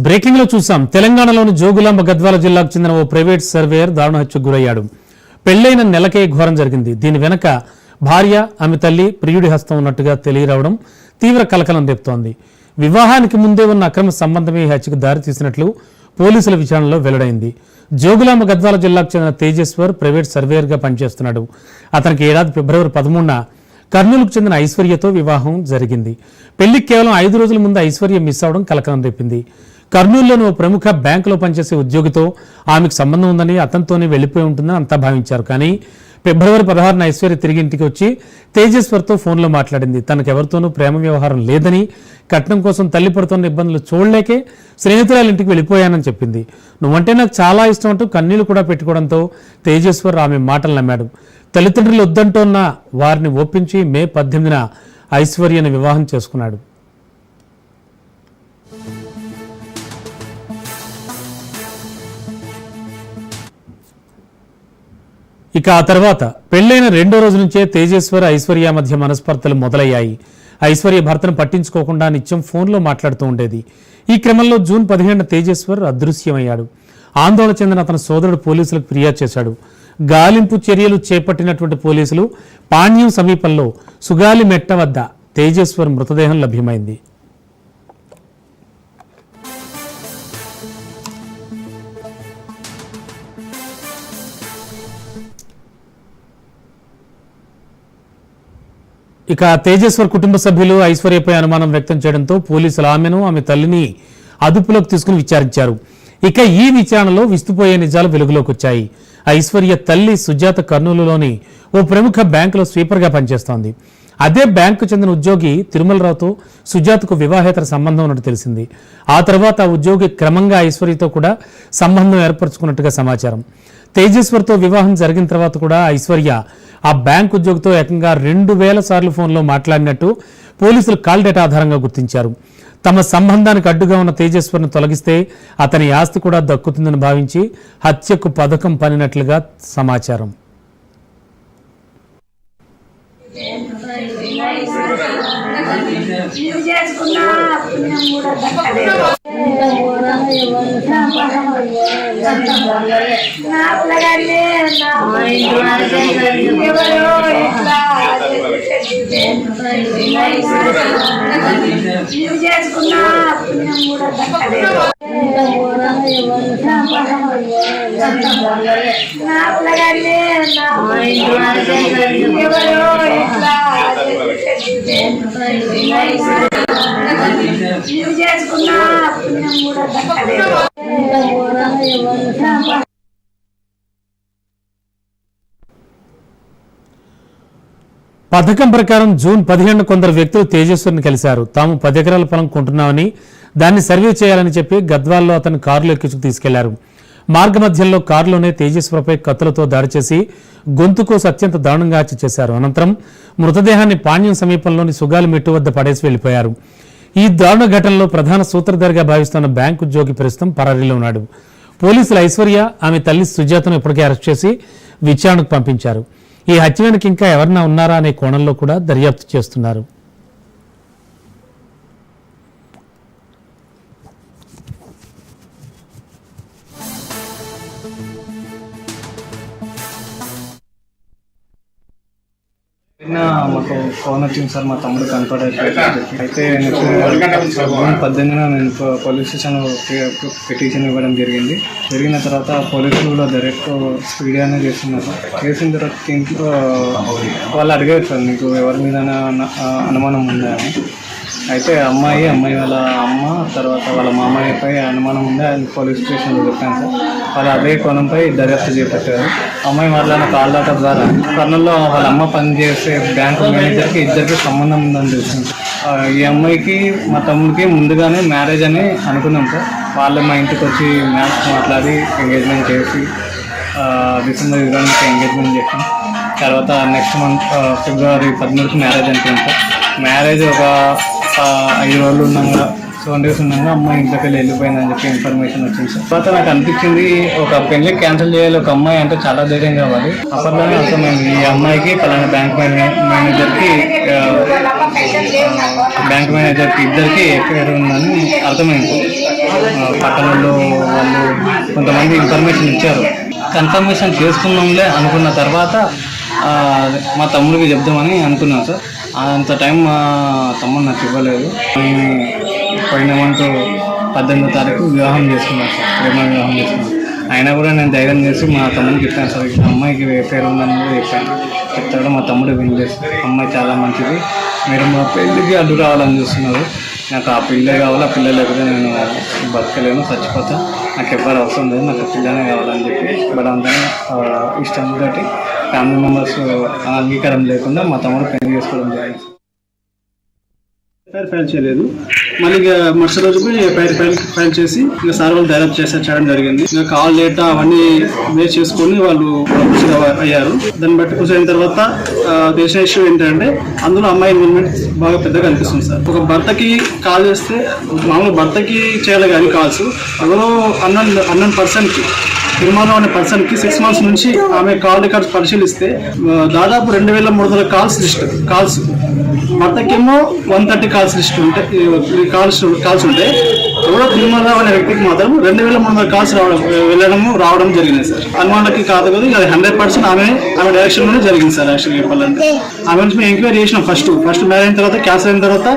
Breaking లో చూసాం. తెలంగాణలోని జోగులాంబ గద్వాల జిల్లాకు చెందిన ఓ ప్రైవేట్ సర్వేయర్ దారుణ హత్యకు గురయ్యాడు. పెళ్లైన నెలకే ఘోరం జరిగింది. దీని వెనక భార్య, ఆమె తల్లి, ప్రియుడి హస్తం ఉన్నట్టుగా తెలియరావడం తీవ్ర కలకలం రేపుతోంది. వివాహానికి ముందే ఉన్న అక్రమ సంబంధమే ఈ హత్యకు దారితీసినట్లు పోలీసుల విచారణలో వెల్లడైంది. జోగులాంబ గద్వాల జిల్లాకు చెందిన తేజేశ్వర్ ప్రైవేట్ సర్వేయర్ గా పనిచేస్తున్నాడు. అతనికి ఏడాది ఫిబ్రవరి 13న కర్నూలుకు చెందిన ఐశ్వర్యతో వివాహం జరిగింది. పెళ్లికి కేవలం 5 రోజుల ముందు ఐశ్వర్య మిస్ అవడం కలకలం రేపింది. కర్నూలులోని ఓ ప్రముఖ బ్యాంకులో పనిచేసే ఉద్యోగితో ఆమెకు సంబంధం ఉందని, అతనితోనే వెళ్లిపోయి ఉంటుందని అంతా భావించారు. కానీ ఫిబ్రవరి 16న ఐశ్వర్య తిరిగి ఇంటికి వచ్చి తేజేశ్వర్తో ఫోన్లో మాట్లాడింది. తనకెవరితోనూ ప్రేమ వ్యవహారం లేదని, కట్నం కోసం తల్లి పడుతున్న ఇబ్బందులు చూడలేకే స్నేహితురాలు ఇంటికి వెళ్ళిపోయానని చెప్పింది. నువ్వంటే నాకు చాలా ఇష్టం అంటూ కన్నీళ్లు కూడా పెట్టుకోవడంతో తేజేశ్వర్ ఆమె మాటలు నమ్మాడు. తల్లిదండ్రులు వద్దంటోన్న వారిని ఒప్పించి మే 18న ఐశ్వర్యను వివాహం చేసుకున్నాడు. ఇక ఆ తర్వాత పెళ్లైన 2వ రోజు నుంచే తేజేశ్వర్, ఐశ్వర్య మధ్య మనస్పర్ధలు మొదలయ్యాయి. ఐశ్వర్య భర్తను పట్టించుకోకుండా నిత్యం ఫోన్లో మాట్లాడుతూ ఉండేది. ఈ క్రమంలో జూన్ 15న తేజేశ్వర్ అదృశ్యమయ్యాడు. ఆందోళన చెందిన అతని సోదరుడు పోలీసులకు ఫిర్యాదు చేశాడు. గాలింపు చర్యలు చేపట్టినటువంటి పోలీసులు పాణ్యం సమీపంలో సుగాలి మెట్ట వద్ద తేజేశ్వర్ మృతదేహం లభ్యమైంది. ఇక తేజేశ్వర్ కుటుంబ సభ్యులు ఐశ్వర్యపై అనుమానం వ్యక్తం చేయడంతో పోలీసులు ఆమెను, ఆమె తల్లిని అదుపులోకి తీసుకుని విచారించారు. ఇక ఈ విచారణలో విస్తుపోయే నిజాలు వెలుగులోకి వచ్చాయి. ఐశ్వర్య తల్లి సుజాత కర్నూలులోని ఓ ప్రముఖ బ్యాంకులో స్వీపర్గా పనిచేస్తోంది. అదే బ్యాంకు చెందిన ఉద్యోగి తిరుమలరావుతో సుజాతకు వివాహేతర సంబంధం ఉన్నట్టు తెలిసింది. ఆ తర్వాత ఆ ఉద్యోగి క్రమంగా ఐశ్వర్యతో కూడా సంబంధం ఏర్పరచుకున్నట్టుగా సమాచారం. తేజేశ్వర్తో వివాహం జరిగిన తర్వాత కూడా ఐశ్వర్య ఆ బ్యాంక్ ఉద్యోగితో ఏకంగా 2000 సార్లు ఫోన్లో మాట్లాడినట్టు పోలీసులు కాల్ డేటా ఆధారంగా గుర్తించారు. తమ సంబంధానికి అడ్డుగా ఉన్న తేజేశ్వర్ను తొలగిస్తే అతని ఆస్తి కూడా దక్కుతుందని భావించి హత్యకు పథకం పన్నినట్లుగా సమాచారం. పథకం ప్రకారం జూన్ 15న కొందరు వ్యక్తులు తేజేశ్వర్ని కలిశారు. తాము 10 ఎకరాల పొలం కొంటున్నామని, దాన్ని సర్వే చేయాలని చెప్పి గద్వాల్లో అతను కారులో ఎక్కించుకు తీసుకెళ్లారు. మార్గమధ్యంలో కారులోనే తేజేశ్వర్పై కత్తులతో దాడి చేసి గొంతు కోసి అత్యంత దారుణంగా హత్య చేశారు. అనంతరం మృతదేహాన్ని పాణ్యం సమీపంలోని సుగాలి మెట్టు వద్ద పడేసి వెళ్లిపోయారు. ఈ దారుణ ఘటనలో ప్రధాన సూత్రధారిగా భావిస్తున్న బ్యాంకు ఉద్యోగి ప్రస్తుతం పరారీలో ఉన్నాడు. పోలీసులు ఐశ్వర్య, ఆమె తల్లి సుజాతను ఇప్పటికే అరెస్ట్ చేసి విచారణకు పంపించారు. ఈ హత్య వెనుక ఇంకా ఎవరన్నా ఉన్నారా అనే కోణంలో కూడా దర్యాప్తు చేస్తున్నారు. మాకు ఫోన్ వచ్చింది సార్, మా తమ్ముడు కనపడట్లేదు. అయితే జూన్ 18న నేను పోలీస్ స్టేషన్లో పిటిషన్ ఇవ్వడం జరిగిన తర్వాత పోలీసులు కూడా డైరెక్ట్ స్పీడ్గానే చేస్తున్నారు. చేసిన తర్వాత ఇంట్లో వాళ్ళు అడిగారు సార్, నీకు ఎవరి మీద అనుమానం ఉందా అని. అయితే అమ్మాయి వాళ్ళ అమ్మ, తర్వాత వాళ్ళ మామయ్యపై అనుమానం ఉండే ఆయన పోలీస్ స్టేషన్లో చెప్పాను సార్. వాళ్ళు అదే కోణంపై దర్యాప్తు చేపట్టారు. అమ్మాయి వాళ్ళ కాల్ డాటా ద్వారా కర్నూలులో వాళ్ళ అమ్మ పనిచేసే బ్యాంకు మేనేజర్కి ఇద్దరికి సంబంధం ఉందని తెలిసింది. ఈ అమ్మాయికి మా తమ్ముడికి ముందుగానే మ్యారేజ్ అని అనుకున్నాం సార్. వాళ్ళు మా ఇంటికి వచ్చి మాట్లాడి ఎంగేజ్మెంట్ చేసి డిసెంబర్ 20కి ఎంగేజ్మెంట్ చేసాం. తర్వాత నెక్స్ట్ మంత్ ఫిబ్రవరి 13కి మ్యారేజ్ అనుకున్నాం సార్. మ్యారేజ్ ఒక 5 రోజులు ఉన్నాక 7 days ఉండగా అమ్మాయి ఇంట్లోకి వెళ్ళిపోయిందని చెప్పి ఇన్ఫర్మేషన్ వచ్చింది సార్. తర్వాత నాకు అనిపించింది ఒక పెళ్లి క్యాన్సిల్ చేయాలి ఒక అమ్మాయి అంటే చాలా ధైర్యం కావాలి. అప్పట్లోనే అర్థమైంది ఈ అమ్మాయికి పలానా బ్యాంక్ మేనేజర్కి ఇద్దరికి ఎఫ్ఐఆర్ ఉందని అర్థమైంది. పట్టణంలో వాళ్ళు కొంతమంది ఇన్ఫర్మేషన్ ఇచ్చారు. కన్ఫర్మేషన్ చేసుకున్నాంలే అనుకున్న తర్వాత మా తమ్ముడికి చెప్దామని అనుకున్నాను సార్. అంత టైం మా తమ్ముడు నాకు ఇవ్వలేదు. పోయిన మంత్ 18వ తారీఖు వివాహం చేసుకున్నాను సార్, ప్రేమ వివాహం చేసుకున్నాను. అయినా కూడా నేను ధైర్యం చేసి మా తమ్ముడికి చెప్పాను సార్, అమ్మాయికి పేరు ఉందని కూడా చెప్పాను. చెప్తాడు మా తమ్ముడు వినలేదు. అమ్మాయి చాలా మంచిది, మీరు మా పెళ్ళికి అడ్డు రావాలని చూస్తున్నారు. నాకు ఆ పిల్లే కావాలి, ఆ పిల్ల లేకపోతే నేను బతకలేను, చచ్చిపోతా, నాకు ఎవ్వరు అవసరం లేదు, నాకు పిల్లనే కావాలని చెప్పి బలవంతంగా ఇష్టంతో ఫ్యామిలీ మెంబర్స్ అంగీకారం లేకుండా మా తమ్ముడు పెళ్లి చేసుకోవడం జరిగింది. ఎఫ్ఐఆర్ ఫైల్ చేయలేదు. మళ్ళీ ఇక మరుసటి రోజు ఎఫ్ఐఆర్ ఫైల్ చేసి ఇంకా సార్ వాళ్ళు డైరెక్ట్ చేయడం జరిగింది. ఇంకా కాల్ డేటా అవన్నీ బేస్ చేసుకొని వాళ్ళు ప్రొసీడ్ అయ్యారు. దాన్ని బట్టి ప్రొసీడ్ అయిన తర్వాత తెలిసిన ఇష్యూ ఏంటంటే అందులో అమ్మాయి ఇన్వాల్వ్మెంట్ బాగా పెద్దగా అనిపిస్తుంది సార్. ఒక భర్తకి కాల్ చేస్తే మామూలు భర్తకి చేయాలి కానీ కాల్స్ ఎవరో అన్నోన్ పర్సన్కి తిరుమల అనే పర్సన్కి 6 months నుంచి ఆమె కాల్ రికార్డ్స్ పరిశీలిస్తే దాదాపు 2300 కాల్స్ భర్తకేమో 130 కాల్స్ లిస్ట్ ఉంటాయి, కాల్స్ ఉంటాయి. ఎవరో తిరుమల అనే వ్యక్తికి మాత్రం 2300 కాల్స్ రావడం జరిగింది సార్. అనుమానకి కాదు కదా, అది 100% ఆమె డైరెక్షన్ లోనే జరిగింది సార్. యాక్చువల్గా చెప్పాలంటే ఆమె నుంచి మేము ఎంక్వైరీ చేసినాం. ఫస్ట్ మ్యారేజ్ అయిన తర్వాత క్యాన్సర్ అయిన తర్వాత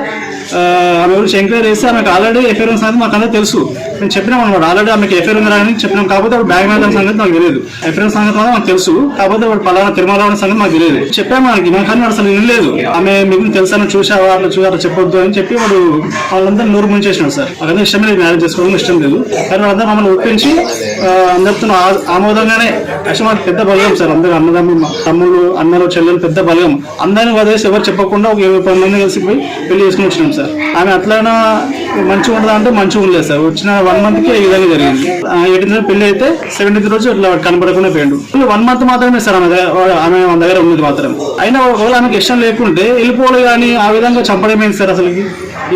ఆమె గురించి ఎంక్వైరీ చేస్తే ఆమెకు ఆల్రెడీ ఎఫ్ఐఆర్ ఉన్న సంగతి మాకు అందరూ తెలుసు. మేము చెప్పినాం అనమాట, ఆల్రెడీ ఆమెకి ఎఫ్ఐఆర్ ఉందని చెప్పినాం. కాకపోతే వాడు బ్యాంక్ మేనేజర్ సంగతి మాకు తెలియదు, ఎఫ్ఐఆర్ సంగతి మాత్రం మాకు తెలుసు. కాకపోతే వాడు పలానా తిరుమల ఉన్న సంగతి మాకు తెలియదు. చెప్పాము మనకి, మన కానీ అసలు వినలేదు. ఆమె మీకు తెలుసా, చూసావా, అట్లా చూసారా చెప్పొద్దు అని చెప్పి వాడు వాళ్ళందరూ నోరు ముంచేసినాడు సార్. అక్కడ ఇష్టం లేదు, మ్యారేజ్ చేసుకోవడం ఇష్టం లేదు. కానీ వాళ్ళందరూ మమ్మల్ని ఒప్పించి అందరితో ఆమోదంగానే యాక్చువల్ పెద్ద బలగం సార్. అందరూ అన్నదమ్ములు, తమ్ముళ్ళు, అన్నలు, చెల్లెలు పెద్ద బలగం. అందరిని వదిలేసి ఎవరు చెప్పకుండా ఒక 20 మంది కలిసి పోయి పెళ్లి చేసుకుని వచ్చినాం సార్. ఆమె అట్లయినా మంచిగా ఉండదా అంటే మంచిగా ఉండలేదు సార్. వచ్చిన 1 month ఈ విధంగా జరిగింది. 18th పెళ్లి అయితే 17th రోజు ఇట్లా కనపడకుండా పోయిండు. 1 month మాత్రమే సార్ ఆమె మన దగ్గర ఉన్నది మాత్రం. అయినా ఒకవేళ ఆమెకి ఇష్టం లేకుంటే వెళ్ళిపోవాలి, కానీ ఆ విధంగా చంపడమేంది సార్? అసలు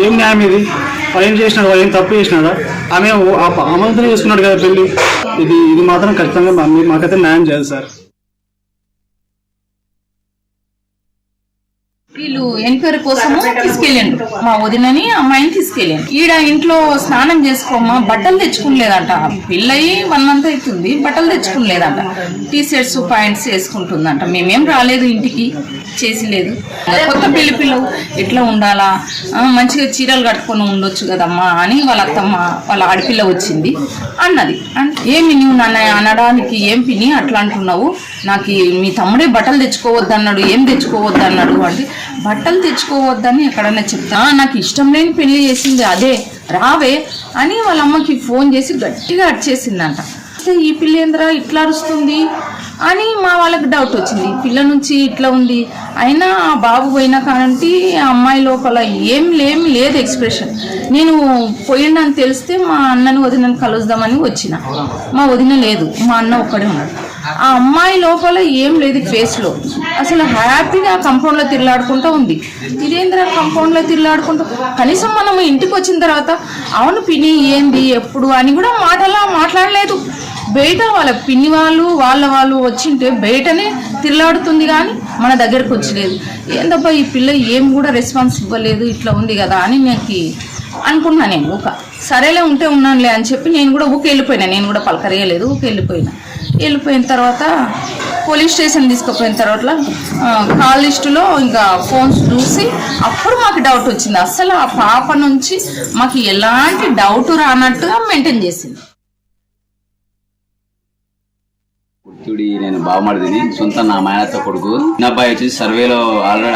ఏం న్యాయం ఇది? వాళ్ళు ఏం చేసినాడు, వాళ్ళు ఏం తప్పు చేసినాడా? ఆమె ఆమంత్రం చేసుకున్నాడు కదా పెళ్లి. ఇది మాత్రం ఖచ్చితంగా మాకైతే న్యాయం చేయాలి సార్. వీళ్ళు ఎంక్వైరీ కోసము తీసుకెళ్ళండు, మా వదినని అమ్మాయిని తీసుకెళ్ళండు. ఈడ ఇంట్లో స్నానం చేసుకోమా, బట్టలు తెచ్చుకోలేదంట. పెళ్ళయి 1 month అవుతుంది, బట్టలు తెచ్చుకోలేదంట. T shirts pants వేసుకుంటుందంట. మేమేం రాలేదు ఇంటికి, చేసి లేదు. కొత్త పెళ్లి పిల్లలు ఎట్లా ఉండాలా, మంచిగా చీరలు కట్టుకొని ఉండొచ్చు కదమ్మా అని వాళ్ళ అత్తమ్మ వాళ్ళ ఆడపిల్ల వచ్చింది అన్నది. ఏమి నువ్వు నన్ను అనడానికి ఏం పిని అట్లా అంటున్నావు, నాకు మీ తమ్ముడే బట్టలు తెచ్చుకోవద్దన్నాడు, ఏం తెచ్చుకోవద్దన్నాడు అంటే, బట్టలు తెచ్చుకోవద్దని ఎక్కడన్నా చెప్తా, నాకు ఇష్టం లేని పెళ్లి చేసింది అదే, రావే అని వాళ్ళ అమ్మకి ఫోన్ చేసి గట్టిగా అడిచేసిందంట. ఈ పిల్ల ఏంద్రా ఇట్లా అరుస్తుంది అని మా వాళ్ళకి డౌట్ వచ్చింది. ఈ పిల్ల నుంచి ఇట్లా ఉంది. అయినా ఆ బాబు పోయినా కానంటే ఆ అమ్మాయి లోపల ఏం లేదు ఎక్స్ప్రెషన్. నేను పోయిందని తెలిస్తే మా అన్నని వదినని కలుద్దామని వచ్చిన. మా వదిన లేదు, మా అన్న ఒక్కడే ఉన్నాడు. ఆ అమ్మాయి లోపల ఏం లేదు ఫేస్లో. అసలు హ్యాపీగా కంపౌండ్లో తిరలాడుకుంటూ ఉంది. ఇదేంద్ర కంపౌండ్లో తిరలాడుకుంటూ, కనీసం మనం ఇంటికి వచ్చిన తర్వాత అవును పిన్ని ఏంది ఎప్పుడు అని కూడా మాట్లాడలేదు. బయట వాళ్ళ పిన్ని వాళ్ళు వచ్చింటే బయటనే తిరలాడుతుంది, కానీ మన దగ్గరకు వచ్చలేదు. ఏందబ్బా ఈ పిల్ల ఏం కూడా రెస్పాన్స్ ఇవ్వలేదు, ఇట్లా ఉంది కదా అని నాకు అనుకున్నా. నేను సరేలే ఉంటే ఉన్నానులే అని చెప్పి నేను కూడా వెళ్ళిపోయినా. నేను కూడా పలకరేయలేదు, వెళ్ళిపోయిన తర్వాత పోలీస్ స్టేషన్ తీసుకుపోయిన తర్వాత కాల్ లిస్టులో ఇంకా ఫోన్స్ చూసి అప్పుడు మాకు డౌట్ వచ్చింది. అసలు ఆ పాప నుంచి మాకు ఎలాంటి డౌట్ రానట్టుగా మెయింటైన్ చేసింది. నేను బావమడిదిని, సొంత నా మేనత్త కొడుకు. చిన్న అబ్బాయి వచ్చేసి సర్వేలో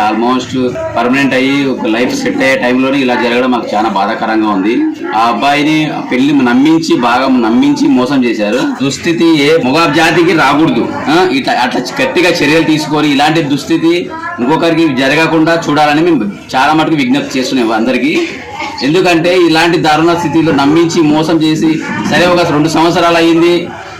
ఆల్మోస్ట్ పర్మనెంట్ అయ్యి ఒక లైఫ్ సెట్ అయ్యే టైంలోనే ఇలా జరగడం మాకు చాలా బాధాకరంగా ఉంది. ఆ అబ్బాయిని పెళ్లి నమ్మించి మోసం చేశారు. దుస్థితి ఏ మొగ జాతికి రాకూడదు. అట్లా గట్టిగా చర్యలు తీసుకొని ఇలాంటి దుస్థితి ఇంకొకరికి జరగకుండా చూడాలని మేము చాలా మటుకు విజ్ఞప్తి చేస్తున్నాం అందరికీ. ఎందుకంటే ఇలాంటి దారుణ స్థితిలో నమ్మించి మోసం చేసి, సరే ఒక 2 సంవత్సరాలు అయ్యింది,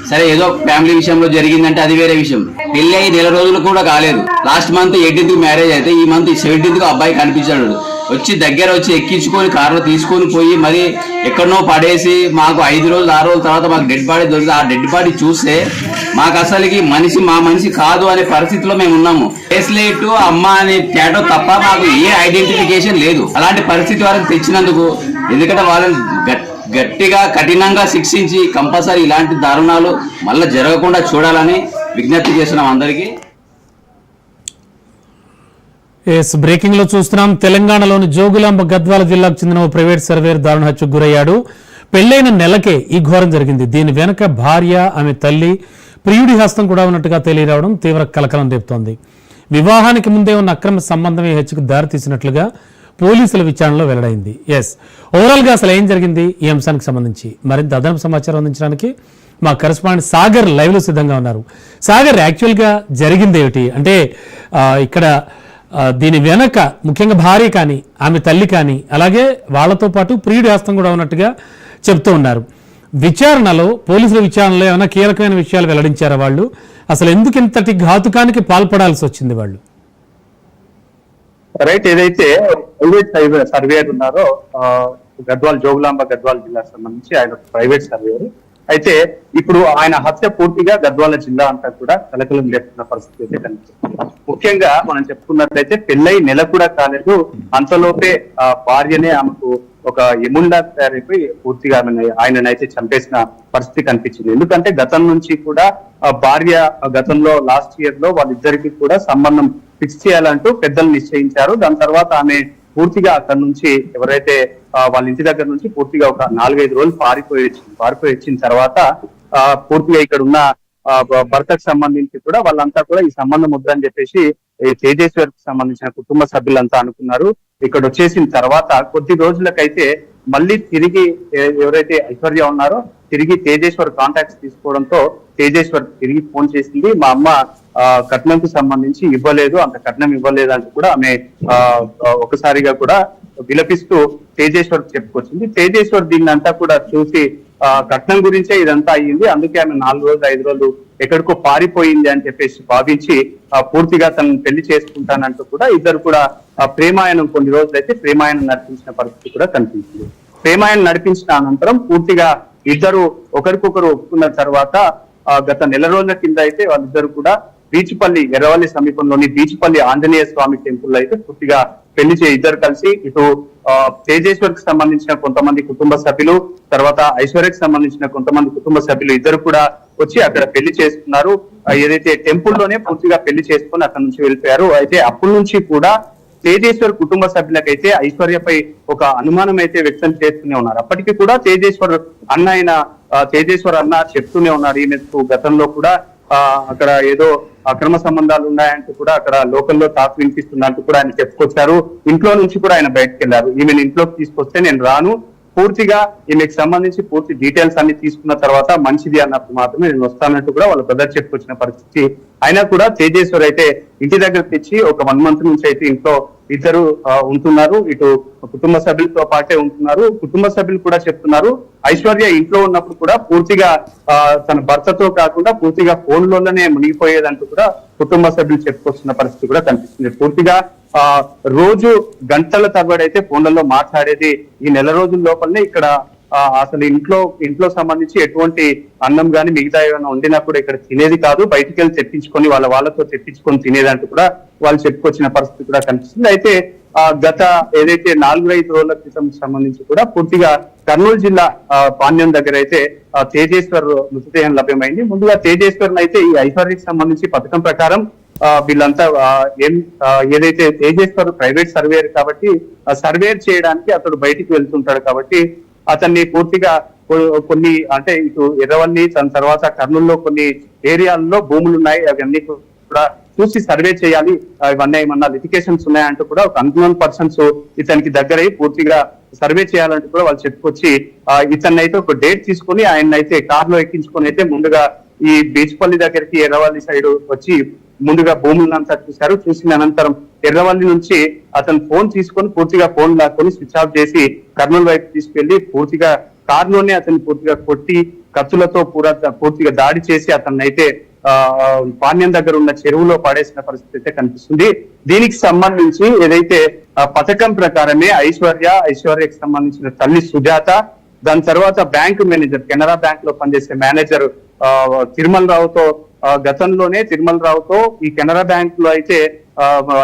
సరే ఏదో ఫ్యామిలీ విషయంలో జరిగిందంటే అది వేరే విషయం. పెళ్లి అయ్యి 1 నెల రోజులు కూడా కాలేదు. లాస్ట్ మంత్ 18th మ్యారేజ్ అయితే ఈ మంత్ 17th అబ్బాయి కనిపించాడు. వచ్చి దగ్గర వచ్చి ఎక్కించుకొని కారులో తీసుకొని పోయి మరి ఎక్కడనో పడేసి మాకు 5 రోజులు 6 రోజుల తర్వాత మాకు డెడ్ బాడీ దొరికి ఆ డెడ్ బాడీ చూస్తే మాకు అసలుకి మా మనిషి కాదు అనే పరిస్థితిలో మేము ఉన్నాము. బ్రేస్లెట్ అమ్మ అనే ట్యాటో తప్ప మాకు ఏ ఐడెంటిఫికేషన్ లేదు. అలాంటి పరిస్థితి వాళ్ళకి తెచ్చినందుకు ఎందుకంటే వాళ్ళని గట్టిగా కఠినంగా శిక్షించి కంపల్సరీ ఇలాంటి దారుణాలు మళ్ళీ జరగకుండా చూడాలని విజ్ఞప్తి చేస్తున్నాం అందరికీ. బ్రేకింగ్ లో చూస్తున్నాం. తెలంగాణలోని జోగులాంబ గద్వాల జిల్లాకు చెందిన ఓ ప్రైవేట్ సర్వేయర్ దారుణ హత్యకు గురయ్యాడు. పెళ్లైన నెలకే ఈ ఘోరం జరిగింది. దీని వెనక భార్య, ఆమె తల్లి, ప్రియుడి హస్తం కూడా ఉన్నట్టుగా తెలియరావడం తీవ్ర కలకలం రేపుతోంది. వివాహానికి ముందే ఉన్న అక్రమ సంబంధం ఈ హత్యకు దారి తీసినట్లుగా పోలీసుల విచారణలో వెల్లడైంది. ఓవరాల్ గా అసలు ఏం జరిగింది ఈ అంశానికి సంబంధించి మరింత అదనపు సమాచారం అందించడానికి మా కరెస్పాండెంట్ సాగర్ లైవ్ లో సిద్ధంగా ఉన్నారు. సాగర్, యాక్చువల్ గా జరిగింది ఏమిటి అంటే ఇక్కడ దీని వెనక ముఖ్యంగా భార్య కానీ, ఆమె తల్లి కానీ, అలాగే వాళ్లతో పాటు ప్రియుడి హస్తం కూడా ఉన్నట్టుగా చెప్తూ ఉన్నారు. విచారణలో, పోలీసుల విచారణలో ఏమైనా కీలకమైన విషయాలు వెల్లడించారా వాళ్ళు? అసలు ఎందుకు ఇంతటి ఘాతుకానికి పాల్పడాల్సి వచ్చింది వాళ్ళు? రైట్, ఏదైతే ప్రైవేట్ సర్వేయర్ ఉన్నారో గద్వాల్ జోగులాంబ గద్వాల్ జిల్లాకు సంబంధించి ఆయన ప్రైవేట్ సర్వేయర్ అయితే ఇప్పుడు ఆయన హత్య పూర్తిగా గద్వాల జిల్లా అంతా కూడా కలకలం లేపుతున్న పరిస్థితి అయితే కనిపిస్తుంది. ముఖ్యంగా మనం చెప్పుకున్నట్లయితే పెళ్ళై నెల కూడా కాలేదు, అంతలోపే భార్యనే ఆమెకు ఒక ఎముండా తయారైపోయి పూర్తిగా ఆయననైతే చంపేసిన పరిస్థితి కనిపించింది. ఎందుకంటే గతం నుంచి కూడా భార్య గతంలో లాస్ట్ ఇయర్ లో వాళ్ళిద్దరికి కూడా సంబంధం ఫిక్స్ చేయాలంటూ పెద్దలు నిశ్చయించారు. దాని తర్వాత ఆమె పూర్తిగా అక్కడ నుంచి ఎవరైతే వాళ్ళ ఇంటి దగ్గర నుంచి పూర్తిగా ఒక 4-5 రోజులు పారిపోయి వచ్చిన తర్వాత పూర్తిగా ఇక్కడ ఉన్న భర్తకు సంబంధించి కూడా వాళ్ళంతా కూడా ఈ సంబంధం వద్దని చెప్పేసి తేజేశ్వర్ కు సంబంధించిన కుటుంబ సభ్యులంతా అనుకున్నారు. ఇక్కడ వచ్చేసిన తర్వాత కొద్ది రోజులకైతే మళ్ళీ తిరిగి ఎవరైతే ఐశ్వర్య ఉన్నారో తిరిగి తేజేశ్వర్ కాంటాక్ట్స్ తీసుకోవడంతో తేజేశ్వర్ తిరిగి ఫోన్ చేసింది. మా అమ్మ కట్నంకు సంబంధించి ఇవ్వలేదు, అంత కట్నం ఇవ్వలేదు అంటూ కూడా ఆమె ఒకసారిగా కూడా విలపిస్తూ తేజేశ్వర్ చెప్పుకొచ్చింది. తేజేశ్వర్ దీన్ని అంతా కూడా చూసి కట్నం గురించే ఇదంతా అయ్యింది, అందుకే ఆమె 4 రోజులు 5 రోజులు ఎక్కడికో పారిపోయింది అని చెప్పేసి భావించి పూర్తిగా తనను పెళ్లి చేసుకుంటానంటూ కూడా ఇద్దరు కూడా ప్రేమాయణం కొన్ని రోజులు అయితే ప్రేమాయణం నడిపించిన పరిస్థితి కూడా కనిపించింది. ప్రేమాయణం నడిపించిన అనంతరం పూర్తిగా ఇద్దరు ఒకరికొకరు ఒప్పుకున్న తర్వాత గత నెల రోజుల కింద అయితే వాళ్ళిద్దరు కూడా బీచ్పల్లి ఎర్రవల్లి సమీపంలోని బీచ్పల్లి ఆంజనేయ స్వామి టెంపుల్ అయితే పూర్తిగా పెళ్లి ఇద్దరు కలిసి ఇటు తేజేశ్వర్ కి సంబంధించిన కొంతమంది కుటుంబ సభ్యులు, తర్వాత ఐశ్వర్యకు సంబంధించిన కొంతమంది కుటుంబ సభ్యులు ఇద్దరు కూడా వచ్చి అక్కడ పెళ్లి చేసుకున్నారు. ఏదైతే టెంపుల్ లోనే పూర్తిగా పెళ్లి చేసుకుని అక్కడ నుంచి వెళ్ళిపోయారు. అయితే అప్పటి నుంచి కూడా తేజేశ్వర్ కుటుంబ సభ్యులకైతే ఐశ్వర్యపై ఒక అనుమానం అయితే వ్యక్తం చేస్తూనే ఉన్నారు. అప్పటికి కూడా తేజేశ్వర్ అన్న చెప్తూనే ఉన్నారు ఈమెకు గతంలో కూడా అక్కడ ఏదో అక్రమ సంబంధాలు ఉన్నాయంటూ కూడా అక్కడ లోకల్లో టాక్ వినిపిస్తున్నట్టు కూడా ఆయన చెప్పుకొచ్చారు. ఇంట్లో నుంచి కూడా ఆయన బయటకు వెళ్ళారు. ఈమెను ఇంట్లోకి తీసుకొస్తే నేను రాను, పూర్తిగా ఈమెకు సంబంధించి పూర్తి డీటెయిల్స్ అన్ని తీసుకున్న తర్వాత మంచిది అన్నప్పుడు మాత్రమే నేను వస్తానంటూ కూడా వాళ్ళ బ్రదర్ చెప్పుకొచ్చిన పరిస్థితి. అయినా కూడా తేజేశ్వర్ అయితే ఇంటి దగ్గర తెచ్చి ఒక 1 month నుంచి అయితే ఇంట్లో ఇద్దరు ఉంటున్నారు. ఇటు కుటుంబ సభ్యులతో పాటే ఉంటున్నారు. కుటుంబ సభ్యులు కూడా చెప్తున్నారు ఐశ్వర్య ఇంట్లో ఉన్నప్పుడు కూడా పూర్తిగా తన భర్తతో కాకుండా పూర్తిగా ఫోన్లోనే మునిగిపోయేదంటూ కూడా కుటుంబ సభ్యులు చెప్పుకొస్తున్న పరిస్థితి కూడా కనిపిస్తుంది. పూర్తిగా రోజు గంటల తరబడి అయితే ఫోన్లలో మాట్లాడేది. ఈ నెల రోజుల లోపలనే ఇక్కడ అసలు ఇంట్లో సంబంధించి ఎటువంటి అన్నం గాని మిగతా ఏమైనా వండినా కూడా ఇక్కడ తినేది కాదు, బయటికి వెళ్ళి తెప్పించుకొని వాళ్ళతో తెప్పించుకొని తినేదంటూ కూడా వాళ్ళు చెప్పుకొచ్చిన పరిస్థితి కూడా కనిపిస్తుంది. అయితే గత ఏదైతే 4-5 రోజుల క్రితం సంబంధించి కూడా పూర్తిగా కర్నూలు జిల్లా పాణ్యం దగ్గర అయితే తేజేశ్వర్ మృతదేహం లభ్యమైంది. ముందుగా తేజేశ్వర్ అయితే ఈ ఐశ్వర్యకి సంబంధించి పథకం ప్రకారం వీళ్ళంతా ఏదైతే తేజేశ్వర్ ప్రైవేట్ సర్వేయర్ కాబట్టి సర్వేయర్ చేయడానికి అతడు బయటికి వెళ్తుంటాడు కాబట్టి అతన్ని పూర్తిగా కొన్ని అంటే ఇటు ఎర్రవల్లి దాని తర్వాత కర్నూలులో కొన్ని ఏరియాల్లో భూములు ఉన్నాయి, అవన్నీ కూడా చూసి సర్వే చేయాలి, ఇవన్నీ ఏమన్నా లిటికేషన్స్ ఉన్నాయంటూ కూడా ఒక అన్‌నోన్ పర్సన్స్ ఇతనికి దగ్గరై పూర్తిగా సర్వే చేయాలంటూ కూడా వాళ్ళు చెప్పుకొచ్చి ఇతన్ని అయితే ఒక డేట్ తీసుకొని ఆయన అయితే కార్లో ఎక్కించుకొని అయితే ముందుగా ఈ బీచ్పల్లి దగ్గరికి ఎర్రవల్లి సైడ్ వచ్చి ముందుగా భూములంతా చూశారు. చూసిన అనంతరం ఎర్రవల్లి నుంచి అతను ఫోన్ తీసుకొని పూర్తిగా ఫోన్ లాక్కొని స్విచ్ ఆఫ్ చేసి కర్నూలు వైపు తీసుకెళ్లి పూర్తిగా కార్లోనే అతన్ని పూర్తిగా కొట్టి కత్తులతో పూర్తిగా దాడి చేసి అతన్ని అయితే పాణ్యం దగ్గర ఉన్న చెరువులో పడేసిన పరిస్థితి అయితే కనిపిస్తుంది. దీనికి సంబంధించి ఏదైతే పథకం ప్రకారమే ఐశ్వర్యకి సంబంధించిన తల్లి సుజాత, దాని తర్వాత బ్యాంకు మేనేజర్, కెనరా బ్యాంక్ లో పనిచేసే మేనేజర్ తిరుమల రావుతో గతంలోనే తిరుమల రావుతో ఈ కెనరా బ్యాంక్ లో అయితే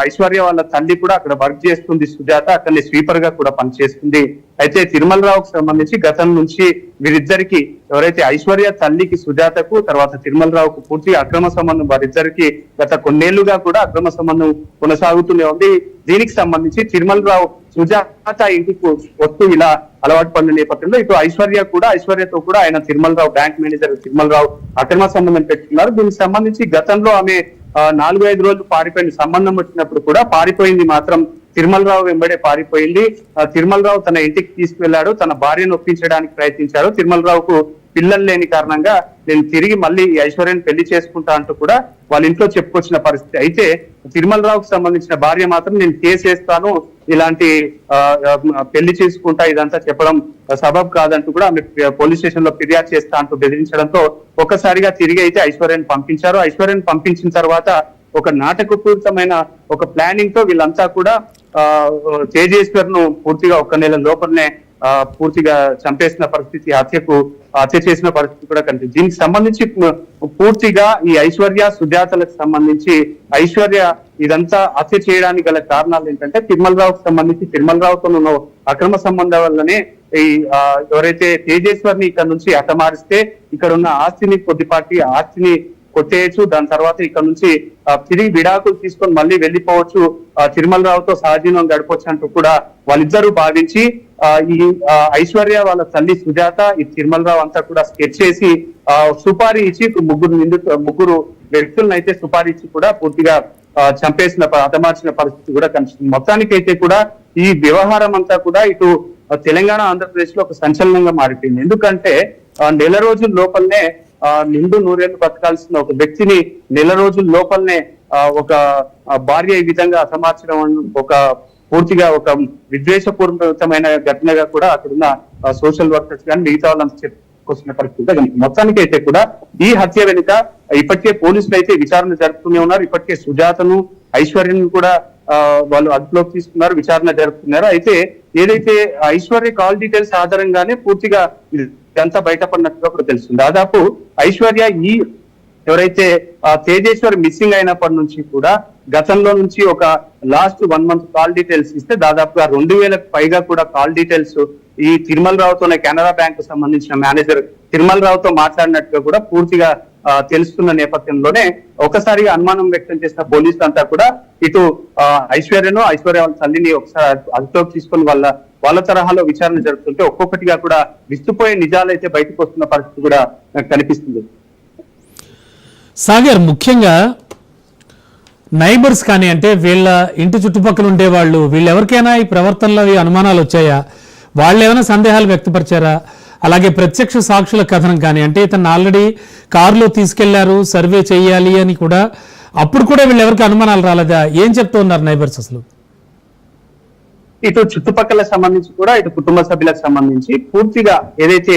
ఐశ్వర్య వాళ్ళ తల్లి కూడా అక్కడ వర్క్ చేస్తుంది సుజాత, అక్కడనే స్వీపర్ గా కూడా పనిచేస్తుంది. అయితే తిరుమల రావుకు సంబంధించి గతం నుంచి వీరిద్దరికి ఎవరైతే ఐశ్వర్య తల్లికి సుజాతకు తర్వాత తిరుమల రావుకు పూర్తి అక్రమ సంబంధం, వారిద్దరికి గత కొన్నేళ్లుగా కూడా అక్రమ సంబంధం కొనసాగుతూనే ఉంది. దీనికి సంబంధించి తిరుమల రావు సుజాత ఇంటికి వస్తూ ఇలా అలవాటు పడిన నేపథ్యంలో ఇటు ఐశ్వర్యతో కూడా ఆయన తిరుమల రావు బ్యాంక్ మేనేజర్ తిరుమల రావు అక్రమ సంబంధం పెట్టుకున్నారు. దీనికి సంబంధించి గతంలో ఆమె 4-5 రోజులు పారిపోయిన సంబంధం వచ్చినప్పుడు కూడా పారిపోయింది మాత్రం తిరుమల రావు వెంబడే పారిపోయింది. తిరుమల రావు తన ఇంటికి తీసుకువెళ్లాడు, తన భార్యను ఒప్పించడానికి ప్రయత్నించాడు. తిరుమల రావుకు పిల్లలు లేని కారణంగా నేను తిరిగి మళ్ళీ ఈ ఐశ్వర్యని పెళ్లి చేసుకుంటా అంటూ కూడా వాళ్ళ ఇంట్లో చెప్పుకొచ్చిన పరిస్థితి. అయితే తిరుమల రావుకు సంబంధించిన భార్య మాత్రం నేను కేసు వేస్తాను, ఇలాంటి పెళ్లి చేసుకుంటా ఇదంతా చెప్పడం సబబ్ కాదంటూ కూడా ఆమె పోలీస్ స్టేషన్ లో ఫిర్యాదు చేస్తా అంటూ బెదిరించడంతో ఒక్కసారిగా తిరిగి అయితే ఐశ్వర్యని పంపించారు. ఐశ్వర్యని పంపించిన తర్వాత ఒక నాటకపూరితమైన ఒక ప్లానింగ్ తో వీళ్ళంతా కూడా తేజేశ్వర్ ను పూర్తిగా 1 నెల లోపలనే పూర్తిగా చంపేసిన పరిస్థితి, హత్య చేసిన పరిస్థితి కూడా కనిపిస్తుంది. దీనికి సంబంధించి పూర్తిగా ఈ ఐశ్వర్య సుజాతలకు సంబంధించి ఐశ్వర్య ఇదంతా హత్య చేయడానికి గల కారణాలు ఏంటంటే తిరుమల రావుకు సంబంధించి తిరుమల రావుతో ఉన్న అక్రమ సంబంధం వల్లనే ఈ ఎవరైతే తేజేశ్వర్ని ఇక్కడ నుంచి హతమారిస్తే ఇక్కడ ఉన్న కొద్దిపాటి ఆస్తిని కొట్టేయచ్చు, దాని తర్వాత ఇక్కడ నుంచి తిరిగి విడాకులు తీసుకొని మళ్ళీ వెళ్ళిపోవచ్చు, తిరుమల రావుతో సహజీవనం గడపవచ్చు అంటూ కూడా వాళ్ళిద్దరూ భావించి ఈ ఐశ్వర్య వాళ్ళ తల్లి సుజాత ఈ తిరుమల రావు అంతా కూడా స్కెచ్ చేసి సుపారీ ఇచ్చి ముగ్గురు వ్యక్తులను అయితే సుపారీ ఇచ్చి కూడా పూర్తిగా హతమార్చిన పరిస్థితి కూడా కనిపిస్తుంది. మొత్తానికి అయితే కూడా ఈ వ్యవహారం అంతా కూడా ఇటు తెలంగాణ ఆంధ్రప్రదేశ్ లో ఒక సంచలనంగా మారిపోయింది. ఎందుకంటే నెల రోజుల లోపలనే నిండు 100 ఏళ్లు బతకాల్సిన ఒక వ్యక్తిని నెల రోజుల లోపలనే ఒక భార్య ఈ విధంగా హతమార్చడం ఒక పూర్తిగా ఒక విద్వేషపూరితమైన ఘటనగా కూడా అక్కడున్న సోషల్ వర్కర్స్ కానీ మిగతా వాళ్ళంతా చెప్పుకొస్తున్న పరిస్థితి. మొత్తానికి అయితే కూడా ఈ హత్య వెనుక ఇప్పటికే పోలీసులు అయితే విచారణ జరుపుతూనే ఉన్నారు. ఇప్పటికే సుజాతను ఐశ్వర్యను కూడా వాళ్ళు అదుపులోకి తీసుకున్నారు, విచారణ జరుపుతున్నారు. అయితే ఏదైతే ఐశ్వర్య కాల్ డీటెయిల్స్ ఆధారంగానే పూర్తిగా ఇదంతా బయటపడినట్టుగా కూడా తెలుస్తుంది. దాదాపు ఐశ్వర్య ఎవరైతే తేజేశ్వర్ మిస్సింగ్ అయినప్పటి నుంచి కూడా గతంలో నుంచి ఒక లాస్ట్ 1 మంత్ కాల్ డీటెయిల్స్ ఇస్తే దాదాపుగా 2000కు పైగా కూడా కాల్ డీటెయిల్స్ ఈ తిరుమల రావుతోనే కెనరా బ్యాంక్ కు సంబంధించిన మేనేజర్ తిరుమల రావుతో మాట్లాడినట్టుగా కూడా పూర్తిగా తెలుస్తున్న నేపథ్యంలోనే ఒకసారిగా అనుమానం వ్యక్తం చేసిన పోలీసులు అంతా కూడా ఇటు ఐశ్వర్య వాళ్ళ తల్లిని ఒకసారి అదుపులోకి తీసుకొని వాళ్ళ తరహాలో విచారణ జరుగుతుంటే ఒక్కొక్కటిగా కూడా విస్తుపోయే నిజాలు అయితే బయటకు వస్తున్న పరిస్థితి కూడా కనిపిస్తుంది. సాగర్, ముఖ్యంగా నైబర్స్ కానీ అంటే వీళ్ళ ఇంటి చుట్టుపక్కల ఉండే వాళ్ళు వీళ్ళెవరికైనా ఈ ప్రవర్తనలో ఈ అనుమానాలు వచ్చాయా? వాళ్ళు ఏమైనా సందేహాలు వ్యక్తపరిచారా? అలాగే ప్రత్యక్ష సాక్షుల కథనం కానీ అంటే ఇతను ఆల్రెడీ కారులో తీసుకెళ్లారు సర్వే చేయాలి అని కూడా అప్పుడు కూడా వీళ్ళు ఎవరికి అనుమానాలు రాలేదా? ఏం చెప్తూ ఉన్నారు నైబర్స్ అసలు? ఇటు చుట్టుపక్కల సంబంధించి కూడా ఇటు కుటుంబ సభ్యులకు సంబంధించి పూర్తిగా ఏదైతే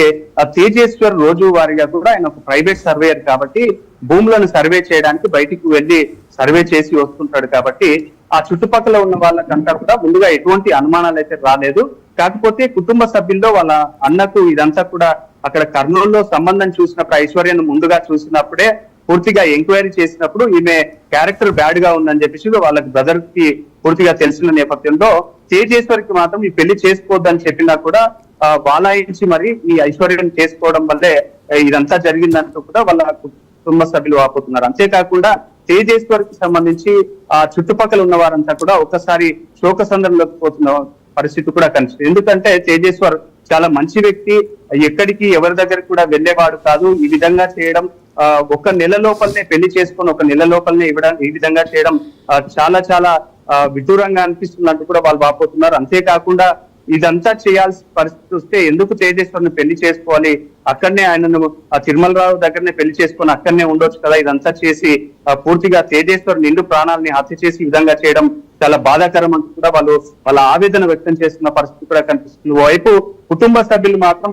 తేజేశ్వర్ రోజు వారిగా కూడా ఆయన ఒక ప్రైవేట్ సర్వేయర్ కాబట్టి భూములను సర్వే చేయడానికి బయటికి వెళ్లి సర్వే చేసి వస్తుంటాడు కాబట్టి ఆ చుట్టుపక్కల ఉన్న వాళ్ళకంతా కూడా ముందుగా ఎటువంటి అనుమానాలు అయితే రాలేదు. కాకపోతే కుటుంబ సభ్యుల్లో వాళ్ళ అన్నకు ఇదంతా కూడా అక్కడ కర్నూలులో సంబంధం చూసినప్పుడు ఐశ్వర్యను ముందుగా చూసినప్పుడే పూర్తిగా ఎంక్వైరీ చేసినప్పుడు ఈమె క్యారెక్టర్ బ్యాడ్ గా ఉందని చెప్పేసి వాళ్ళకి బ్రదర్ కి పూర్తిగా తెలిసిన నేపథ్యంలో తేజేశ్వరికి మాత్రం ఈ పెళ్లి చేసుకోవద్దని చెప్పినా కూడా వాలాయించి మరి ఈ ఐశ్వర్యం చేసుకోవడం వల్లే ఇదంతా జరిగిందంటూ కూడా వాళ్ళ కుటుంబ సభ్యులు వాపోతున్నారు. అంతేకాకుండా తేజేశ్వరికి సంబంధించి ఆ చుట్టుపక్కల ఉన్న వారంతా కూడా ఒకసారి శోక సందర్భంలోకి పోతున్న పరిస్థితి కూడా కనిపిస్తుంది. ఎందుకంటే తేజేశ్వర్ చాలా మంచి వ్యక్తి, ఎక్కడికి ఎవరి దగ్గరికి కూడా వెళ్లేవాడు కాదు. ఈ విధంగా చేయడం 1 నెల లోపలనే పెళ్లి చేసుకొని 1 నెల లోపలనే ఈ విధంగా చేయడం చాలా చాలా విదూరంగా అనిపిస్తున్నట్టు కూడా వాళ్ళు వాపోతున్నారు. అంతేకాకుండా ఇదంతా చేయాల్సిన పరిస్థితి వస్తే ఎందుకు తేజేశ్వర్ని పెళ్లి చేసుకోవాలి, అక్కడనే ఆయనను తిరుమల రావు దగ్గరనే పెళ్లి చేసుకొని అక్కడనే ఉండొచ్చు కదా, ఇదంతా చేసి పూర్తిగా తేజేశ్వర్ నిండు ప్రాణాలని హత్య చేసి ఈ విధంగా చేయడం చాలా బాధాకరం అంటూ కూడా వాళ్ళ ఆవేదన వ్యక్తం చేస్తున్న పరిస్థితి కూడా కనిపిస్తుంది. ఓవైపు కుటుంబ సభ్యులు మాత్రం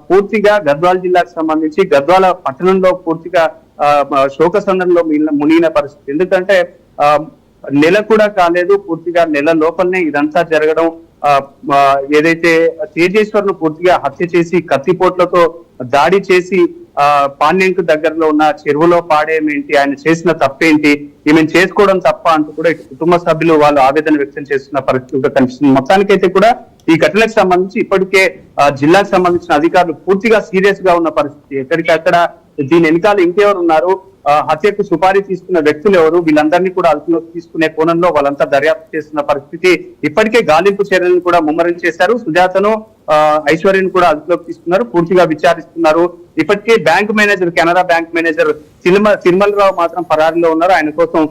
పూర్తిగా గద్వాల జిల్లాకు సంబంధించి గద్వాల పట్టణంలో పూర్తిగా శోక సందర్భంలో మునిగిన పరిస్థితి. ఎందుకంటే నెల కూడా కాలేదు, పూర్తిగా నెల లోపలనే ఇదంతా జరగడం. ఏదైతే తేజేశ్వర్ను పూర్తిగా హత్య చేసి కత్తిపోట్లతో దాడి చేసి పాణ్యంకు దగ్గరలో ఉన్న చెరువులో పాడేమేంటి, ఆయన చేసిన తప్పేంటి, ఈమెను చేసుకోవడం తప్ప అంటూ కూడా ఇటు కుటుంబ సభ్యులు వాళ్ళు ఆవేదన వ్యక్తం చేస్తున్న పరిస్థితి కనిపిస్తుంది. మొత్తానికైతే కూడా ఈ ఘటనకు సంబంధించి ఇప్పటికే జిల్లాకు సంబంధించిన అధికారులు పూర్తిగా సీరియస్ గా ఉన్న పరిస్థితి. ఎక్కడికక్కడ దీని వెనకాల ఇంకెవరు ఉన్నారు, హత్యకు సుపారీ తీసుకున్న వ్యక్తులు ఎవరు, వీళ్ళందరినీ కూడా అదుపులోకి తీసుకునే కోణంలో వాళ్ళంతా దర్యాప్తు చేస్తున్న పరిస్థితి. ఇప్పటికే గాలింపు చర్యలను కూడా ముమ్మరం చేశారు. సుజాతను ఐశ్వర్యను కూడా అదుపులోకి తీసుకున్నారు, పూర్తిగా విచారిస్తున్నారు. ఇప్పటికే bank manager, Canara bank manager Tirumalarao మాత్రం పరారీలో ఉన్నారు. ఆయన కోసం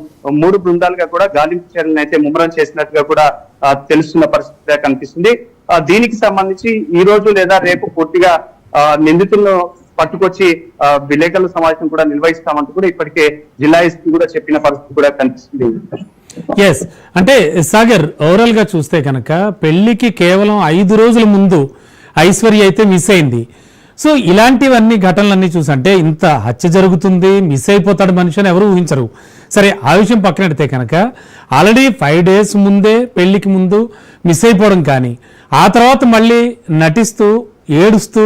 3 బృందాలుగా కూడా గాలింపు చర్యలను అయితే ముమ్మరం చేసినట్టుగా కూడా తెలుస్తున్న పరిస్థితి కనిపిస్తుంది. దీనికి సంబంధించి ఈ రోజు లేదా రేపు పూర్తిగా నిందితులను పట్టుకొచ్చి విలేకరుల సమావేశం కూడా నిర్వహిస్తామంటూ కూడా ఇప్పటికే జిల్లా ఎస్పీ కూడా చెప్పిన పరిస్థితి కూడా కనిపిస్తుంది. ఎస్, అంటే సాగర్, ఓవరాల్ గా చూస్తే కనుక పెళ్లికి కేవలం 5 రోజుల ముందు ఐశ్వర్య అయితే మిస్ అయింది. సో ఇలాంటివన్నీ ఘటనలన్నీ చూసంటే ఇంత హత్య జరుగుతుంది, మిస్ అయిపోతాడు మనిషి అని ఎవరు ఊహించరు. సరే, ఆ విషయం పక్కన పెడితే కనుక ఆల్రెడీ 5 days ముందే పెళ్లికి ముందు మిస్ అయిపోవడం, కానీ ఆ తర్వాత మళ్ళీ నటిస్తూ ఏడుస్తూ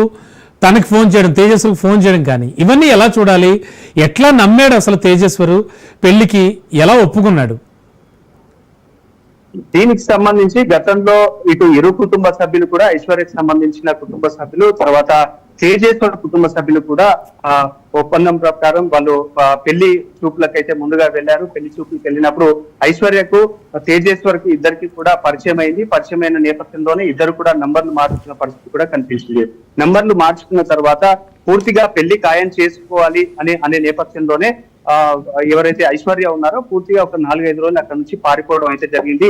తనకి ఫోన్ చేయడం, తేజస్వరికి ఫోన్ చేయడం, కానీ ఇవన్నీ ఎలా చూడాలి? ఎట్లా నమ్మాడు అసలు తేజస్వరు? పెళ్లికి ఎలా ఒప్పుకున్నాడు? దీనికి సంబంధించి గతంలో ఇటు ఇరు కుటుంబ సభ్యులు కూడా, ఐశ్వర్యకు సంబంధించిన కుటుంబ సభ్యులు, తర్వాత తేజేశ్వర్ కుటుంబ సభ్యులు కూడా ఒప్పందం ప్రకారం వాళ్ళు పెళ్లి చూపులకైతే ముందుగా వెళ్లారు. పెళ్లి చూపులకు వెళ్ళినప్పుడు ఐశ్వర్యకు తేజేశ్వర్కి ఇద్దరికి కూడా పరిచయం అయింది. పరిచయమైన నేపథ్యంలోనే ఇద్దరు కూడా నంబర్లు మార్చుకున్న పరిస్థితి కూడా కనిపిస్తుంది. నంబర్లు మార్చుకున్న తర్వాత పూర్తిగా పెళ్లి ఖాయం చేసుకోవాలి అనే నేపథ్యంలోనే ఎవరైతే ఐశ్వర్య ఉన్నారో పూర్తిగా ఒక 4-5 రోజులు అక్కడ నుంచి పారిపోవడం అయితే జరిగింది.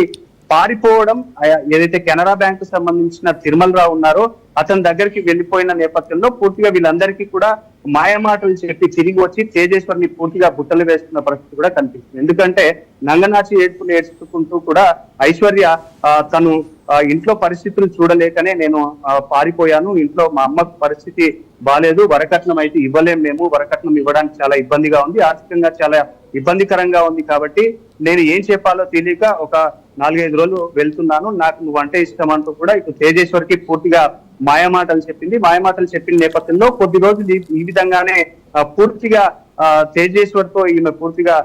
పారిపోవడం ఏదైతే కెనరా బ్యాంక్ కు సంబంధించిన తిరుమలరావు ఉన్నారో అతని దగ్గరికి వెళ్లిపోయిన నేపథ్యంలో పూర్తిగా వీళ్ళందరికీ కూడా మాయమాటలు చెప్పి తిరిగి వచ్చి తేజేశ్వర్ని పూర్తిగా బుట్టలు వేస్తున్న పరిస్థితి కూడా కనిపిస్తుంది. ఎందుకంటే నంగనాచి ఏడ్చుకుంటూ కూడా ఐశ్వర్య తను ఇంట్లో పరిస్థితులు చూడలేకనే నేను పారిపోయాను, ఇంట్లో మా అమ్మ పరిస్థితి బాలేదు, వరకట్నం అయితే ఇవ్వలేం, మేము వరకట్నం ఇవ్వడానికి చాలా ఇబ్బందిగా ఉంది, ఆర్థికంగా చాలా ఇబ్బందికరంగా ఉంది, కాబట్టి నేను ఏం చెప్పాలో తెలియక ఒక 4-5 రోజులు వెళ్తున్నాను, నాకు నువ్వు అంటే ఇష్టం అంటూ కూడా ఇటు తేజేశ్వర్కి పూర్తిగా మాయమాటలు చెప్పింది. మాయమాటలు చెప్పిన నేపథ్యంలో కొద్ది రోజులు ఈ విధంగానే పూర్తిగా తేజేశ్వర్ తో ఈమె పూర్తిగా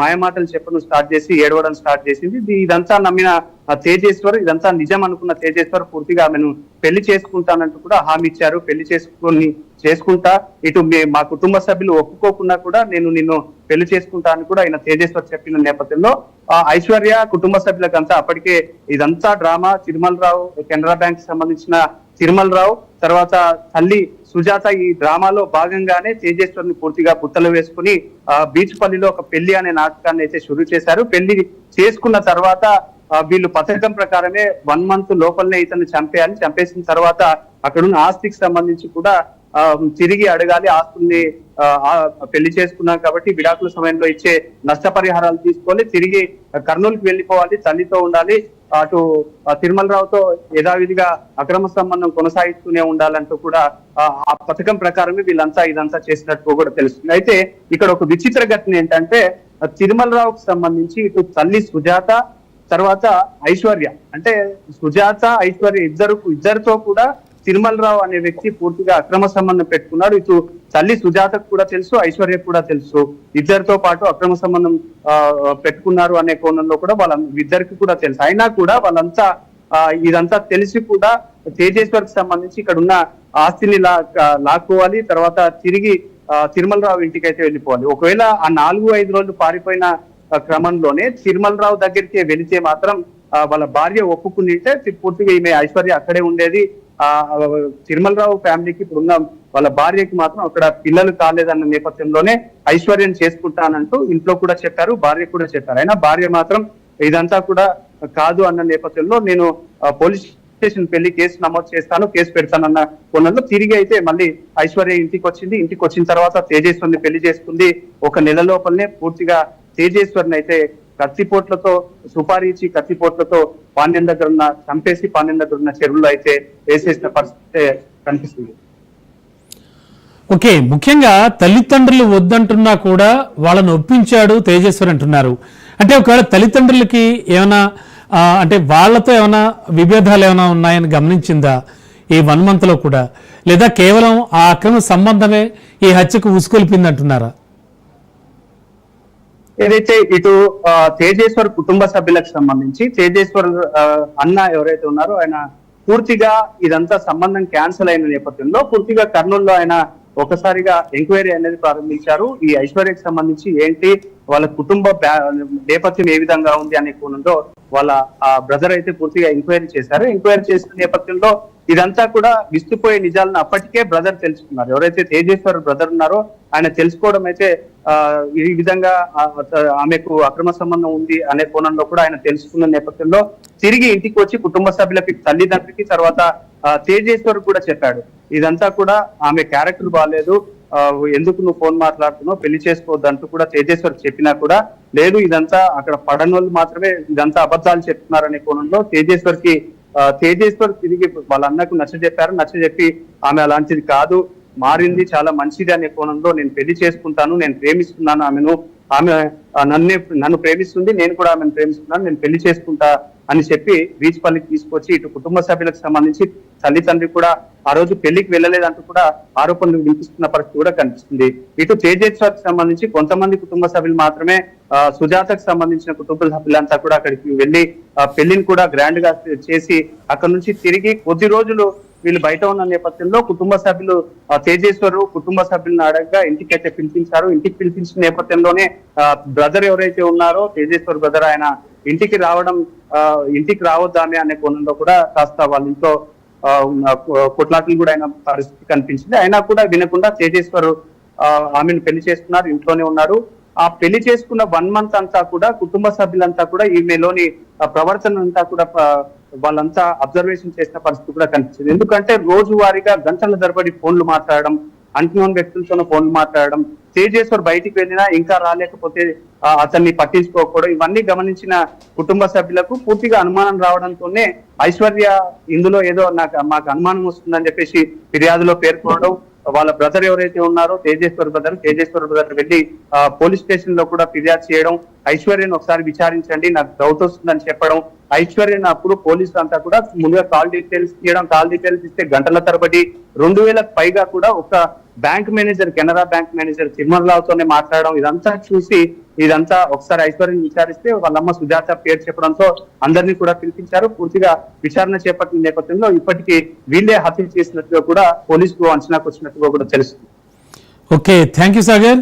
మాయమాటలు చెప్పడం స్టార్ట్ చేసి ఏడవడం స్టార్ట్ చేసింది. ఇదంతా నమ్మిన తేజేశ్వర్, ఇదంతా నిజం అనుకున్న తేజేశ్వర్ పూర్తిగా ఆమెను పెళ్లి చేసుకుంటానంటూ కూడా హామీ ఇచ్చారు. పెళ్లి చేసుకుంటా, ఇటు మా కుటుంబ సభ్యులు ఒప్పుకోకుండా కూడా నేను నిన్ను పెళ్లి చేసుకుంటా అని కూడా ఆయన తేజేశ్వర్ చెప్పిన నేపథ్యంలో ఐశ్వర్య కుటుంబ సభ్యులకంతా అప్పటికే ఇదంతా డ్రామా. తిరుమలరావు, కెనరా బ్యాంక్ సంబంధించిన తిరుమలరావు, తర్వాత తల్లి సుజాత ఈ డ్రామాలో భాగంగానే తేజేశ్వర్ని పూర్తిగా బుట్టలు వేసుకుని బీచ్ పల్లిలో ఒక పెళ్లి అనే నాటకాన్ని అయితే షురూ చేశారు. పెళ్లి చేసుకున్న తర్వాత వీళ్ళు పథకం ప్రకారమే 1 month లోపలనే ఇతన్ని చంపేయాలి, చంపేసిన తర్వాత అక్కడున్న ఆస్తికి సంబంధించి కూడా తిరిగి అడగాలి. ఆస్తుల్ని పెళ్లి చేసుకున్నాం కాబట్టి విడాకుల సమయంలో ఇచ్చే నష్టపరిహారాలు తీసుకోవాలి, తిరిగి కర్నూలుకి వెళ్ళిపోవాలి, తల్లితో ఉండాలి, అటు తిరుమలరావుతో యథావిధిగా అక్రమ సంబంధం కొనసాగిస్తూనే ఉండాలంటూ కూడా ఆ పథకం ప్రకారమే వీళ్ళంతా ఇదంతా చేసినట్టు కూడా తెలుస్తుంది. అయితే ఇక్కడ ఒక విచిత్ర ఘటన ఏంటంటే తిరుమలరావుకు సంబంధించి ఇటు తల్లి సుజాత, తర్వాత ఐశ్వర్య, అంటే సుజాత ఐశ్వర్య ఇద్దరితో కూడా తిరుమలరావు అనే వ్యక్తి పూర్తిగా అక్రమ సంబంధం పెట్టుకున్నాడు. ఇటు తల్లి సుజాతకు కూడా తెలుసు, ఐశ్వర్యకు కూడా తెలుసు, ఇద్దరితో పాటు అక్రమ సంబంధం పెట్టుకున్నారు అనే కోణంలో కూడా ఇద్దరికి కూడా తెలుసు. అయినా కూడా వాళ్ళంతా ఇదంతా తెలిసి కూడా తేజేశ్వర్కి సంబంధించి ఇక్కడ ఉన్న ఆస్తిని లాక్కోవాలి, తర్వాత తిరిగి తిరుమలరావు ఇంటికి అయితే వెళ్ళిపోవాలి. ఒకవేళ ఆ 4-5 రోజులు పారిపోయిన క్రమంలోనే తిరుమలరావు దగ్గరికి వెళితే మాత్రం వాళ్ళ భార్య ఒప్పుకుంటే పూర్తిగా ఈమె ఐశ్వర్య అక్కడే ఉండేది. తిరుమలరావు ఫ్యామిలీకి ఇప్పుడున్న వాళ్ళ భార్యకి మాత్రం అక్కడ పిల్లలు కాలేదన్న నేపథ్యంలోనే ఐశ్వర్యం చేసుకుంటానంటూ ఇంట్లో కూడా చెప్పారు, భార్య కూడా చెప్పారు. అయినా భార్య మాత్రం ఇదంతా కూడా కాదు అన్న నేపథ్యంలో నేను పోలీస్ స్టేషన్ పెళ్లి కేసు నమోదు చేస్తాను, కేసు పెడతానన్న కోణంలో తిరిగి అయితే మళ్ళీ ఐశ్వర్య ఇంటికి వచ్చింది. ఇంటికి వచ్చిన తర్వాత తేజేశ్వర్ని పెళ్లి చేసుకుంది. 1 నెల లోపలనే పూర్తిగా తేజేశ్వర్ని అయితే కత్తిపోట్లతో సుపారీ ఇచ్చి కత్తిపోట్లతో పాండ్యం దగ్గర ఉన్న చంపేసి పాండ్యం దగ్గర ఉన్న చెరువులో అయితే వేసేసిన పరిస్థితి కనిపిస్తుంది. ఓకే, ముఖ్యంగా తల్లిదండ్రులు వద్దంటున్నా కూడా వాళ్ళని ఒప్పించాడు తేజేశ్వర్ అంటున్నారు. అంటే ఒకవేళ తల్లిదండ్రులకి ఏమైనా అంటే వాళ్ళతో ఏమైనా విభేదాలు ఏమైనా ఉన్నాయని గమనించిందా ఈ 1 month లో కూడా, లేదా కేవలం ఆ అక్రమ సంబంధమే ఈ హత్యకు ఉసుకొల్పింది అంటున్నారా? ఏదైతే ఇటు తేజేశ్వర్ కుటుంబ సభ్యులకు సంబంధించి తేజేశ్వర్ అన్న ఎవరైతే ఉన్నారో ఆయన పూర్తిగా ఇదంతా సంబంధం క్యాన్సిల్ అయిన నేపథ్యంలో పూర్తిగా కర్నూలులో ఆయన ఒకసారిగా ఎంక్వైరీ అనేది ప్రారంభించారు. ఈ ఐశ్వర్యకి సంబంధించి ఏంటి, వాళ్ళ కుటుంబ నేపథ్యం ఏ విధంగా ఉంది అనే కోణంలో వాళ్ళ బ్రదర్ అయితే పూర్తిగా ఎంక్వైరీ చేశారు. ఎంక్వైరీ చేసిన నేపథ్యంలో ఇదంతా కూడా విస్తుపోయే నిజాలను అప్పటికే బ్రదర్ తెలుసుకున్నారు. ఎవరైతే తేజేశ్వర్ బ్రదర్ ఉన్నారో ఆయన తెలుసుకోవడం అయితే ఈ విధంగా ఆమెకు అక్రమ సంబంధం ఉంది అనే కోణంలో కూడా ఆయన తెలుసుకున్న నేపథ్యంలో తిరిగి ఇంటికి వచ్చి కుటుంబ సభ్యులకి, తల్లిదండ్రులకి, తర్వాత తేజేశ్వర్ కూడా చెప్పాడు. ఇదంతా కూడా ఆమె క్యారెక్టర్ బాగాలేదు, ఎందుకు నువ్వు ఫోన్ మాట్లాడుతున్నావు, పెళ్లి చేసుకోవద్దు అంటూ కూడా తేజేశ్వర్ చెప్పినా కూడా లేదు, ఇదంతా అక్కడ పడనోళ్ళు మాత్రమే ఇదంతా అబద్ధాలు చెప్తున్నారనే కోణంలో తేజేశ్వర్ తిరిగి వాళ్ళ అన్నకు నచ్చజెప్పి ఆమె అలాంటిది కాదు, మారింది, చాలా మంచిది అనే కోణంలో నేను పెళ్లి చేసుకుంటాను, నేను ప్రేమిస్తున్నాను ఆమె నన్ను ప్రేమిస్తుంది, నేను కూడా ఆమెను ప్రేమిస్తున్నాను, నేను పెళ్లి చేసుకుంటా అని చెప్పి బీచ్పల్లికి తీసుకొచ్చి ఇటు కుటుంబ సభ్యులకు సంబంధించి తల్లిదండ్రి కూడా ఆ రోజు పెళ్లికి వెళ్ళలేదంటూ కూడా ఆరోపణలు వినిపిస్తున్న పరిస్థితి కూడా కనిపిస్తుంది. ఇటు తేజేశ్వర్కి సంబంధించి కొంతమంది కుటుంబ సభ్యులు మాత్రమే, సుజాతకు సంబంధించిన కుటుంబ సభ్యులంతా కూడా అక్కడికి వెళ్లి పెళ్లిని కూడా గ్రాండ్ గా చేసి అక్కడ నుంచి తిరిగి కొద్ది రోజులు వీళ్ళు బయట ఉన్న నేపథ్యంలో కుటుంబ సభ్యులు తేజేశ్వరు కుటుంబ సభ్యులను అడగగా ఇంటికైతే పిలిపించారు. ఇంటికి పిలిపించిన నేపథ్యంలోనే బ్రదర్ ఎవరైతే ఉన్నారో తేజేశ్వర్ బ్రదర్ ఆయన ఇంటికి రావద్దామే అనే కోణంలో కూడా కాస్త వాళ్ళ ఇంట్లో కొట్లాటలు కూడా అయిన పరిస్థితి కనిపించింది. అయినా కూడా వినకుండా తేజేశ్వర్ ఆమెను పెళ్లి చేసుకున్నారు, ఇంట్లోనే ఉన్నారు. ఆ పెళ్లి చేసుకున్న 1 month అంతా కూడా కుటుంబ సభ్యులంతా కూడా ఈమెలోని ప్రవర్తన అంతా కూడా వాళ్ళంతా అబ్జర్వేషన్ చేసిన పరిస్థితి కూడా కనిపించింది. ఎందుకంటే రోజువారీగా గంటల తరబడి ఫోన్లు మాట్లాడడం, అన్‌నోన్ వ్యక్తులతో ఫోన్లు మాట్లాడడం, తేజేశ్వర్ బయటికి వెళ్ళినా ఇంకా రాలేకపోతే అతన్ని పట్టించుకోకపోవడం, ఇవన్నీ గమనించిన కుటుంబ సభ్యులకు పూర్తిగా అనుమానం రావడంతోనే ఐశ్వర్య ఇందులో ఏదో మాకు అనుమానం వస్తుందని చెప్పేసి ఫిర్యాదులో పేర్కొనడం, వాళ్ళ బ్రదర్ ఎవరైతే ఉన్నారో తేజేశ్వర్ బ్రదర్ వెళ్ళి పోలీస్ స్టేషన్ లో కూడా ఫిర్యాదు చేయడం, ఐశ్వర్యను ఒకసారి విచారించండి, నాకు డౌట్ వస్తుందని చెప్పడం, ఐశ్వర్యను అప్పుడు పోలీసులు అంతా కూడా ముందుగా కాల్ డీటెయిల్స్ ఇస్తే గంటల తరబడి 2000కు పైగా కూడా ఒక bank manager, Canara bank manager తిరుమలరావుతోనే మాట్లాడడం, ఇదంతా చూసి ఇదంతా ఒకసారి ఐశ్వర్యని విచారిస్తే వాళ్ళమ్మ సుజాత పేరు చెప్పడంతో అందరినీ కూడా పిలిపించారు. పూర్తిగా విచారణ చేపట్టిన నేపథ్యంలో ఇప్పటికీ వీళ్ళే హత్య చేసినట్టుగా కూడా పోలీసులు అంచనాకు వచ్చినట్టుగా కూడా తెలుస్తుంది. Okay, thank you Sagar.